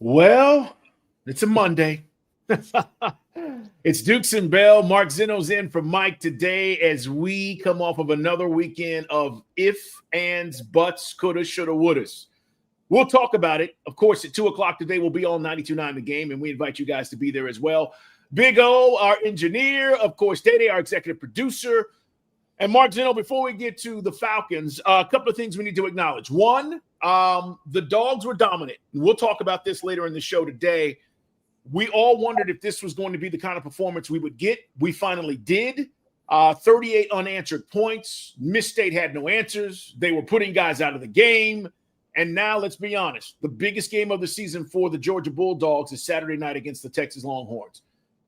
Well, it's a Monday. It's Dukes and Bell. Mark Zinno's in for Mike today as we come off of another weekend of if, ands, buts, coulda, shoulda, wouldas. We'll talk about it. Of course, at 2 o'clock today, we'll be on 92.9 The Game, and we invite you guys to be there as well. Big O, our engineer. Of course, Day, our executive producer. And Mark Zinno, before we get to the Falcons, a couple of things we need to acknowledge. One, the Dogs were dominant. We'll talk about this later in the show today. We all wondered if this was going to be the kind of performance we would get. We finally did. 38 unanswered points. Miss-State had no answers. They were putting guys out of the game. And now, let's be honest, the biggest game of the season for the Georgia Bulldogs is Saturday night against the Texas Longhorns.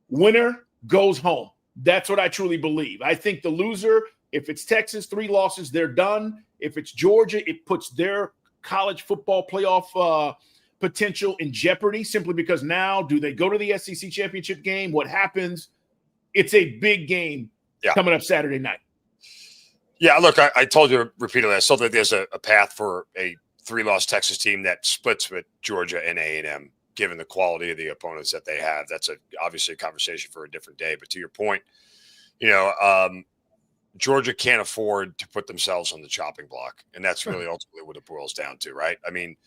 Winner goes home. That's what I truly believe. I think the loser, if it's Texas, 3 losses, they're done. If it's Georgia, it puts their college football playoff potential in jeopardy simply because now do they go to the SEC championship game? What happens? It's a big game coming up Saturday night. Yeah, look, I told you repeatedly, I still think there's a path for a 3-loss Texas team that splits with Georgia and A&M, given the quality of the opponents that they have. That's obviously a conversation for a different day. But to your point, Georgia can't afford to put themselves on the chopping block. And that's really ultimately what it boils down to, right? I mean,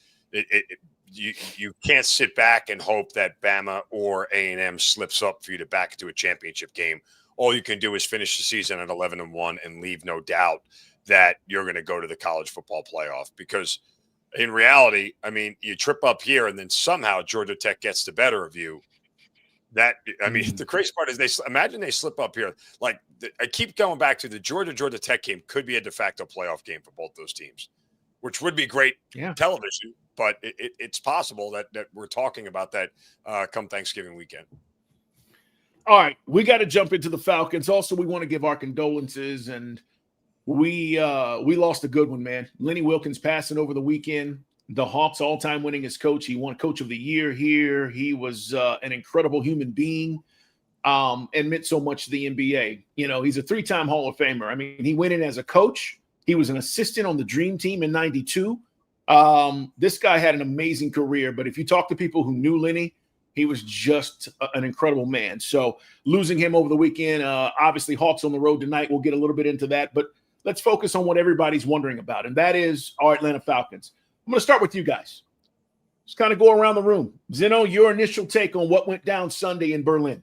you can't sit back and hope that Bama or A&M slips up for you to back into a championship game. All you can do is finish the season at 11-1 and leave no doubt that you're going to go to the college football playoff. Because in reality, I mean, you trip up here and then somehow Georgia Tech gets the better of you. The crazy part is imagine they slip up here. Like, I keep going back to the Georgia Tech game could be a de facto playoff game for both those teams, which would be great television. But it's possible that we're talking about that come Thanksgiving weekend. All right, we got to jump into the Falcons. Also, we want to give our condolences, and we lost a good one, man. Lenny Wilkins passing over the weekend. The Hawks all-time winningest coach. He won Coach of the Year here. He was an incredible human being and meant so much to the NBA. You know, he's a 3-time Hall of Famer. I mean, he went in as a coach. He was an assistant on the Dream Team in '92. This guy had an amazing career, but if you talk to people who knew Lenny, he was just an incredible man. So losing him over the weekend, obviously Hawks on the road tonight. We'll get a little bit into that, but let's focus on what everybody's wondering about, and that is our Atlanta Falcons. I'm going to start with you guys. Just kind of go around the room. Zinno, your initial take on what went down Sunday in Berlin.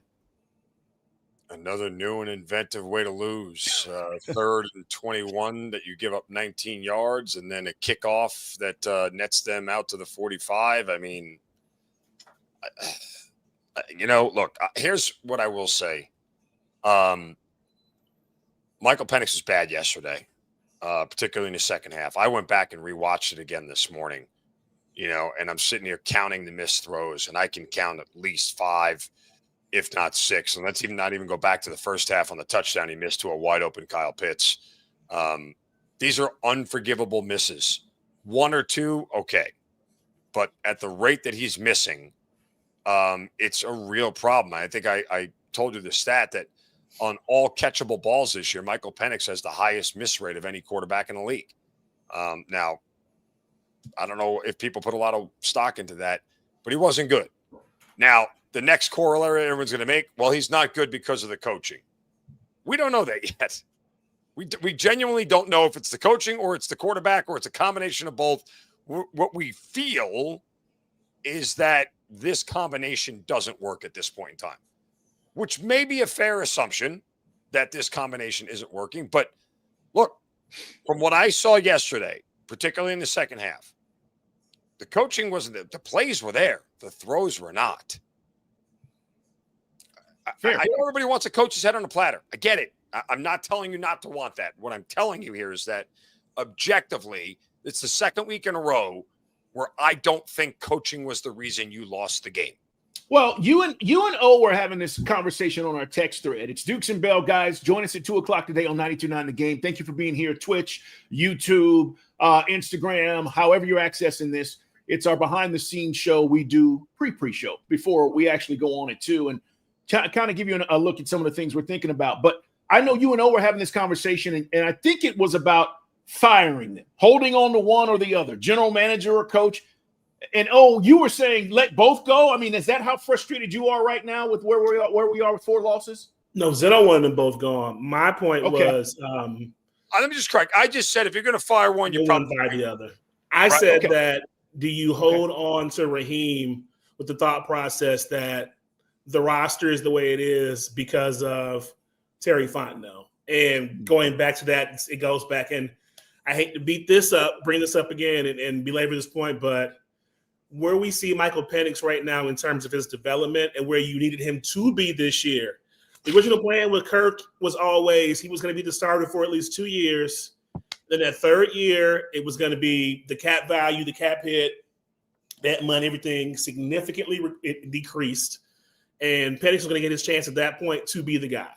Another new and inventive way to lose. 3rd and 21 that you give up 19 yards, and then a kickoff that nets them out to the 45. I mean, look, here's what I will say. Michael Penix was bad yesterday, particularly in the second half. I went back and rewatched it again this morning, and I'm sitting here counting the missed throws, and I can count at least 5, if not 6. And let's not even go back to the first half on the touchdown he missed to a wide open Kyle Pitts. These are unforgivable misses. 1 or 2, okay. But at the rate that he's missing, it's a real problem. I think I told you the stat that on all catchable balls this year, Michael Penix has the highest miss rate of any quarterback in the league. Now, I don't know if people put a lot of stock into that, but he wasn't good. Now, the next corollary everyone's going to make, well, he's not good because of the coaching. We don't know that yet. We genuinely don't know if it's the coaching or it's the quarterback or it's a combination of both. What we feel is that this combination doesn't work at this point in time, which may be a fair assumption that this combination isn't working. But look, from what I saw yesterday, particularly in the second half, the coaching wasn't, the plays were there. The throws were not. I know everybody wants a coach's head on a platter. I get it. I'm not telling you not to want that. What I'm telling you here is that objectively, it's the second week in a row where I don't think coaching was the reason you lost the game. Well, you and O were having this conversation on our text thread. It's Dukes and Bell, guys. Join us at 2 o'clock today on 92.9 The Game. Thank you for being here. Twitch, YouTube, Instagram, however you're accessing this. It's our behind-the-scenes show. We do pre-show before we actually go on it, too, and kind of give you a look at some of the things we're thinking about. But I know you and O were having this conversation, and I think it was about firing them, holding on to one or the other, general manager or coach. And you were saying let both go. I mean, is that how frustrated you are right now with where we are with 4 losses? No, Zinno wanted them both gone. My point was, let me just correct. I just said if you're going to fire one, you probably fire the other. I said that. Do you hold on to Raheem with the thought process that the roster is the way it is because of Terry Fontenot? And going back to that, it goes back, and I hate to bring this up again and belabor this point, but where we see Michael Penix right now in terms of his development and where you needed him to be this year. The original plan with Kirk was always he was going to be the starter for at least 2 years. Then that third year, it was going to be the cap value, the cap hit, that money, everything significantly decreased. And Penix was going to get his chance at that point to be the guy.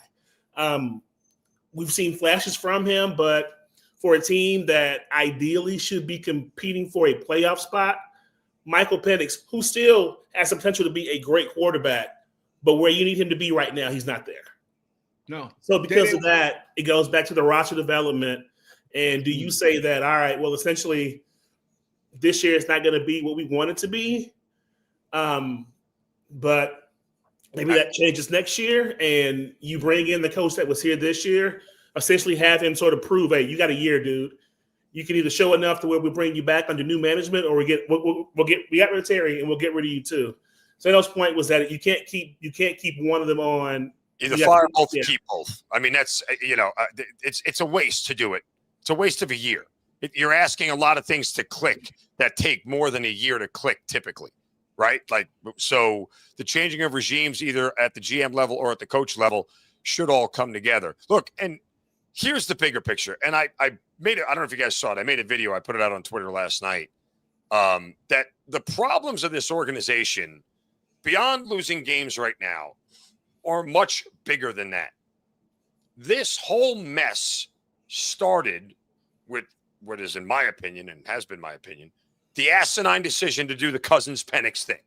We've seen flashes from him, but for a team that ideally should be competing for a playoff spot, Michael Penix, who still has the potential to be a great quarterback, but where you need him to be right now, he's not there. No. So because of that, it goes back to the roster development. And do you say that, all right, well, essentially this year it's not going to be what we want it to be, but maybe that changes next year and you bring in the coach that was here this year, essentially have him sort of prove, hey, you got a year, dude. You can either show enough to where we bring you back under new management or we got rid of Terry and we'll get rid of you too. So Zeno's point was that you can't keep one of them on. Either fire both or keep both. I mean, that's, it's a waste to do it. It's a waste of a year. You're asking a lot of things to click that take more than a year to click typically, right? Like, so the changing of regimes either at the GM level or at the coach level should all come together. Look, and here's the bigger picture. And I made it, I don't know if you guys saw it. I made a video. I put it out on Twitter last night. That the problems of this organization beyond losing games right now are much bigger than that. This whole mess started with what is, in my opinion, and has been my opinion, the asinine decision to do the Cousins Penix thing.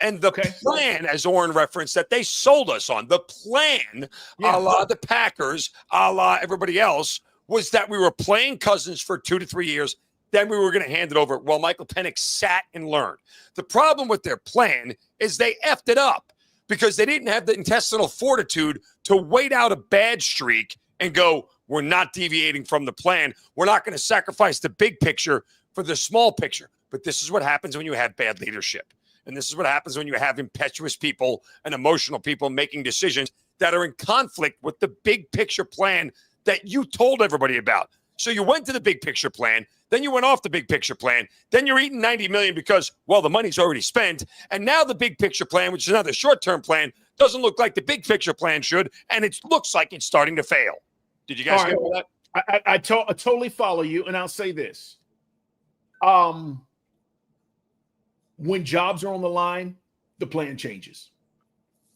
And the plan, as Orin referenced, that they sold us on, the plan, a la the Packers, a la everybody else, was that we were playing Cousins for 2 to 3 years, then we were going to hand it over while Michael Penix sat and learned. The problem with their plan is they effed it up because they didn't have the intestinal fortitude to wait out a bad streak and go, we're not deviating from the plan. We're not going to sacrifice the big picture for the small picture. But this is what happens when you have bad leadership. And this is what happens when you have impetuous people and emotional people making decisions that are in conflict with the big picture plan that you told everybody about. So you went to the big picture plan, then you went off the big picture plan, then you're eating $90 million because, well, the money's already spent. And now the big picture plan, which is another short-term plan, doesn't look like the big picture plan should. And it looks like it's starting to fail. Did you guys get that? I totally follow you, and I'll say this. When jobs are on the line, the plan changes.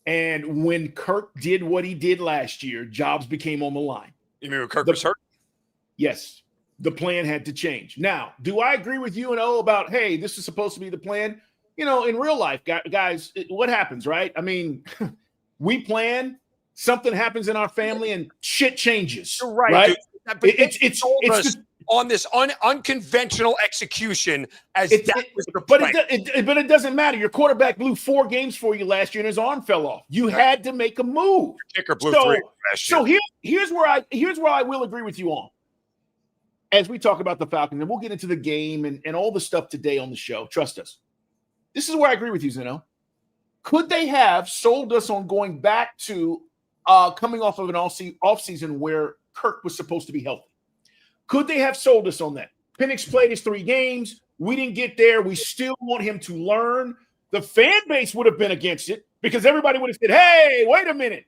And when Kirk did what he did last year, jobs became on the line. You mean when Kirk was hurt? Yes. The plan had to change. Now, do I agree with you and O about, hey, this is supposed to be the plan? You know, in real life, guys, what happens, right? I mean, we plan, something happens in our family, and shit changes. You're right? It's just on this unconventional execution as that was the plan. But it doesn't matter. Your quarterback blew 4 games for you last year and his arm fell off. You had to make a move. Your kicker blew 3 last year. So here's where I will agree with you on. As we talk about the Falcons, and we'll get into the game and all the stuff today on the show. Trust us. This is where I agree with you, Zinno. Could they have sold us on going back to coming off of an offseason where Kirk was supposed to be healthy? Could they have sold us on that? Penix played his 3 games. We didn't get there. We still want him to learn. The fan base would have been against it because everybody would have said, hey, wait a minute.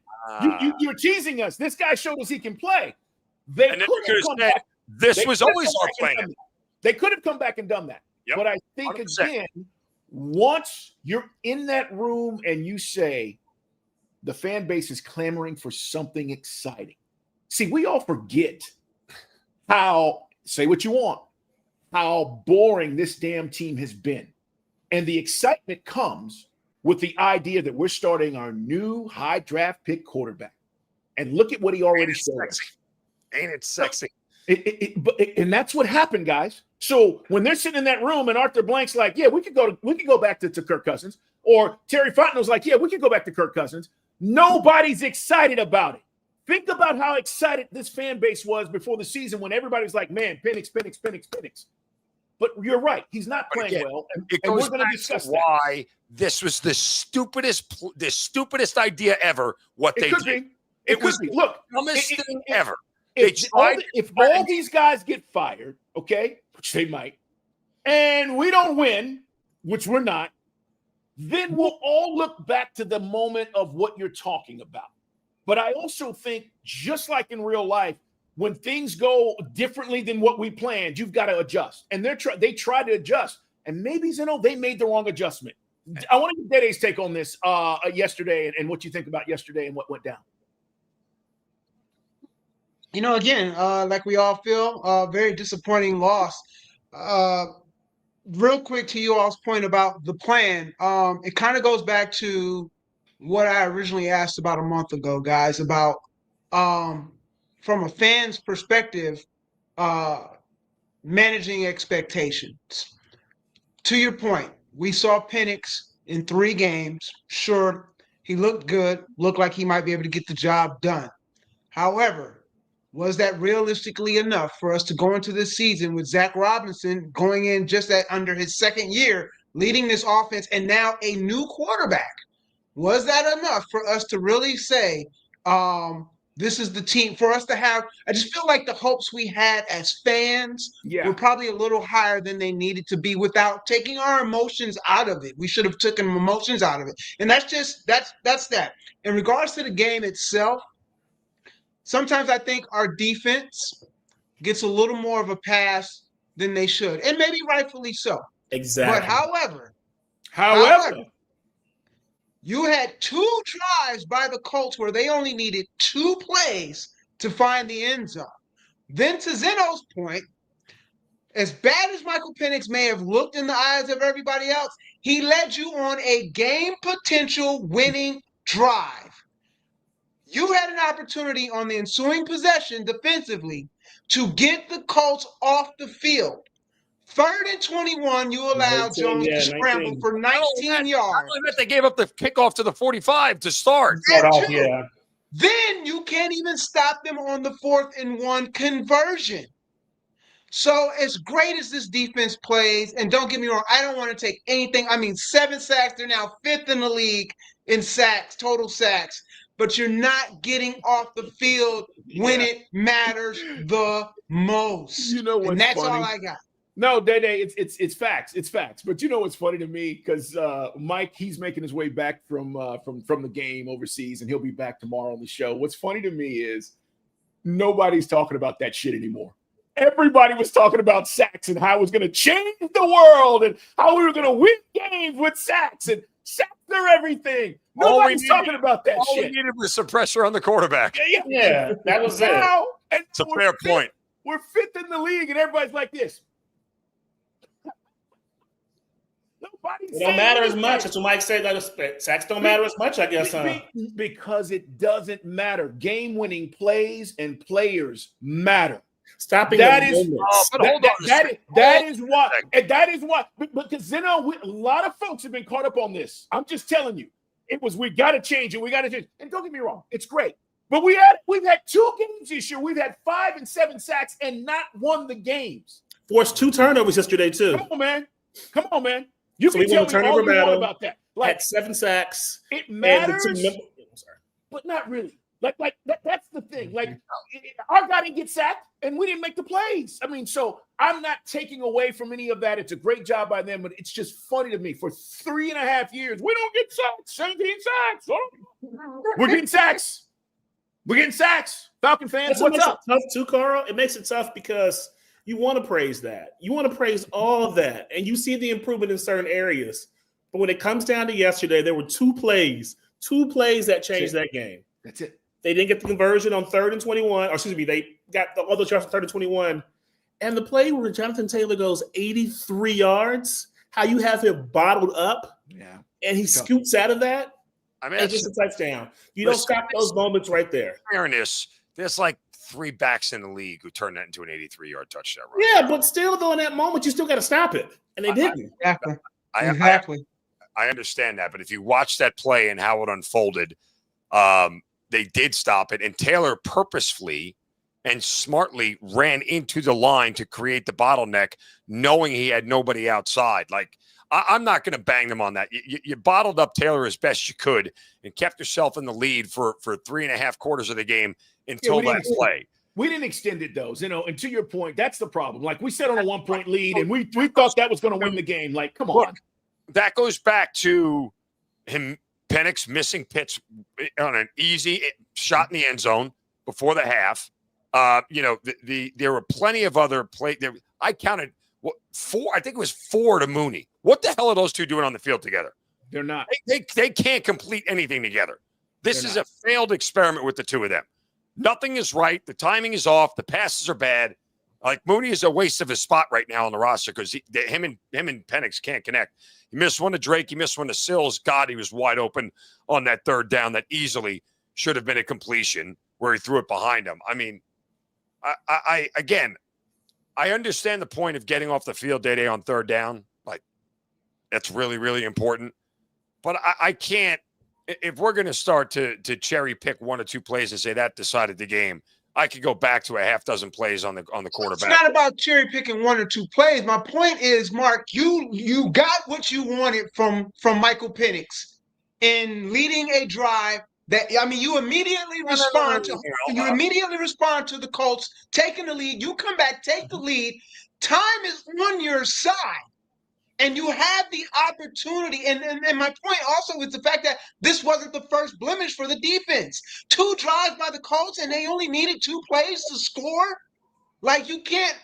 You're teasing us. This guy showed us he can play. They could have come back. This was always our plan. They could have come back and done that. Yep. But I think, 100%. Again, once you're in that room and you say the fan base is clamoring for something exciting. See, we all forget how, say what you want, how boring this damn team has been. And the excitement comes with the idea that we're starting our new high draft pick quarterback. And look at what he already showed us. Ain't it sexy? And that's what happened, guys. So when they're sitting in that room and Arthur Blank's like, yeah, we could go back to Kirk Cousins, or Terry Fontenot's like, yeah, we could go back to Kirk Cousins. Nobody's excited about it. Think about how excited this fan base was before the season when everybody was like, man, Penix. But you're right. He's not playing well. And we're going to discuss why this was the stupidest idea ever, what they did. It was the dumbest thing ever. If all these guys get fired, okay, which they might, and we don't win, which we're not, then we'll all look back to the moment of what you're talking about. But I also think, just like in real life, when things go differently than what we planned, you've got to adjust. And they try to adjust. And maybe, Zinno, they made the wrong adjustment. I want to get Dede's take on this yesterday and what you think about yesterday and what went down. Again, like we all feel, very disappointing loss. Real quick to you all's point about the plan, it kind of goes back to what I originally asked about a month ago, guys, about from a fan's perspective, managing expectations. To your point, we saw Penix in 3 games. Sure, he looked good, looked like he might be able to get the job done. However, was that realistically enough for us to go into this season with Zach Robinson going in just under his second year, leading this offense, and now a new quarterback? Was that enough for us to really say, this is the team for us to have? I just feel like the hopes we had as fans were probably a little higher than they needed to be without taking our emotions out of it. We should have taken emotions out of it. And that's that. In regards to the game itself, sometimes I think our defense gets a little more of a pass than they should, and maybe rightfully so. Exactly. But however, you had 2 drives by the Colts where they only needed 2 plays to find the end zone. Then to Zinno's point, as bad as Michael Penix may have looked in the eyes of everybody else, he led you on a game potential winning drive. You had an opportunity on the ensuing possession defensively to get the Colts off the field. 3rd and 21, you allowed Jones to scramble for 19 yards. I bet they gave up the kickoff to the 45 to start. Then you can't even stop them on the 4th and 1 conversion. So as great as this defense plays, and don't get me wrong, I don't want to take anything. 7 sacks. They're now 5th in the league in sacks, total sacks. But you're not getting off the field when it matters the most. And that's funny? All I got. No, Dede, it's facts. It's facts. But you know what's funny to me? Because Mike, he's making his way back from the game overseas, and he'll be back tomorrow on the show. What's funny to me is nobody's talking about that shit anymore. Everybody was talking about sacks and how it was going to change the world and how we were going to win games with sacks, and sacks are everything. Nobody's talking about that shit. All we needed was some pressure on the quarterback. Yeah, that was it. It's a fair point. We're 5th in the league, and everybody's like this. It don't matter as much. That's what Mike said. That sacks don't matter as much, I guess. Because it doesn't matter. Game-winning plays and players matter. Stopping that is why. Because Zinno, a lot of folks have been caught up on this. I'm just telling you, we got to change it. We got to change it. And don't get me wrong, it's great. But we've had 2 games this year. We've had 5 and 7 sacks and not won the games. Forced 2 turnovers yesterday too. Come on, man. You can tell me all you want about that. Had 7 sacks. It matters, but not really. That's the thing. Our guy didn't get sacked, and we didn't make the plays. So I'm not taking away from any of that. It's a great job by them, but it's just funny to me. For 3.5 years, we don't get sacked. 17 sacks. We're getting sacks. Falcon fans, what's up? Tough too, Carl. It makes it tough because you want to praise that. You want to praise all of that, and you see the improvement in certain areas. But when it comes down to yesterday, there were 2 plays that changed that game. That's it. They didn't get the conversion on 3rd and 21. Or excuse me, they got all those yards on 3rd and 21. And the play where Jonathan Taylor goes 83 yards, how you have him bottled up, and he scoots out of that, and gets a touchdown. You don't stop those moments right there. Fairness, there's like 3 backs in the league who turned that into an 83-yard touchdown run. Yeah, but still, though, in that moment, you still got to stop it, and they didn't. Exactly. I understand that, but if you watch that play and how it unfolded, they did stop it, and Taylor purposefully and smartly ran into the line to create the bottleneck, knowing he had nobody outside. Like, I'm not going to bang them on that. You bottled up Taylor as best you could and kept yourself in the lead for 3.5 quarters of the game until that play. We didn't extend it, though, and to your point, that's the problem. Like, we set on a 1-point lead, and we thought that was going to win the game. Like, come on. That goes back to Penix missing pitch on an easy shot in the end zone before the half. There were plenty of other plays. I counted 4. I think it was 4 to Mooney. What the hell are those two doing on the field together? They're not. They can't complete anything together. This is a failed experiment with the two of them. Nothing is right. The timing is off. The passes are bad. Like, Mooney is a waste of his spot right now on the roster because him and Penix can't connect. He missed one to Drake. He missed one to Sills. God, he was wide open on that third down that easily should have been a completion where he threw it behind him. I mean, I understand the point of getting off the field day on third down. Like, that's really, really important. But I can't. If we're going to start to cherry pick 1 or 2 plays and say that decided the game, I could go back to a half dozen plays on the quarterback. It's not about cherry picking 1 or 2 plays. My point is, Mark, you got what you wanted from Michael Penix in leading a drive. You immediately respond to the Colts taking the lead. You come back, take the lead. Time is on your side. And you have the opportunity. And my point also is the fact that this wasn't the first blemish for the defense. 2 drives by the Colts, and they only needed 2 plays to score. Like, you can't.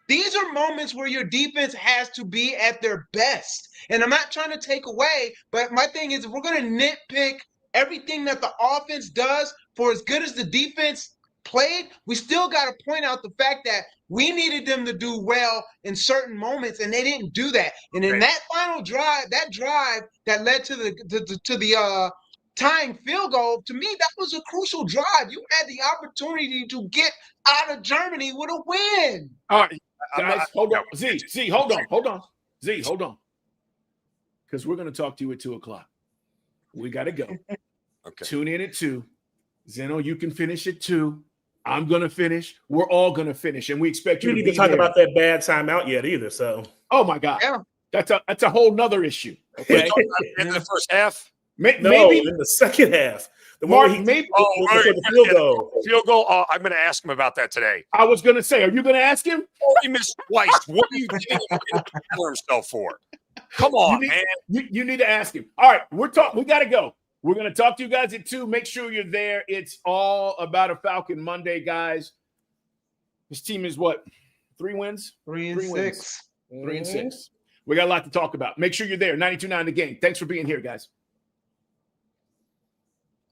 These are moments where your defense has to be at their best. And I'm not trying to take away, but my thing is, if we're going to nitpick everything that the offense does for as good as the defense played, we still got to point out the fact that we needed them to do well in certain moments, and they didn't do that. And in that final drive, that led to the tying field goal, to me, that was a crucial drive. You had the opportunity to get out of Germany with a win. All right, guys, hold on. Z, hold on. Z, hold on. Because we're going to talk to you at 2:00. We got to go. Okay. Tune in at 2. Zinno, you can finish at 2. I'm going to finish. We're all going to finish, and we expect you to be need to talk there. about that bad timeout yet either. So, oh my God, that's a whole nother issue. Okay, in the first half, maybe in the second half. The Mark, the field goal. Field goal. Oh, I'm going to ask him about that today. I was going to say, are you going to ask him? He missed twice. What are you giving him for himself for? Come on, man. You need to ask him. All right, we got to go. We're going to talk to you guys at 2. Make sure you're there. It's all about a Falcon Monday, guys. This team is what? 3 wins? 3 and 6. 3 and 6. We got a lot to talk about. Make sure you're there. 92.9 The Game. Thanks for being here, guys.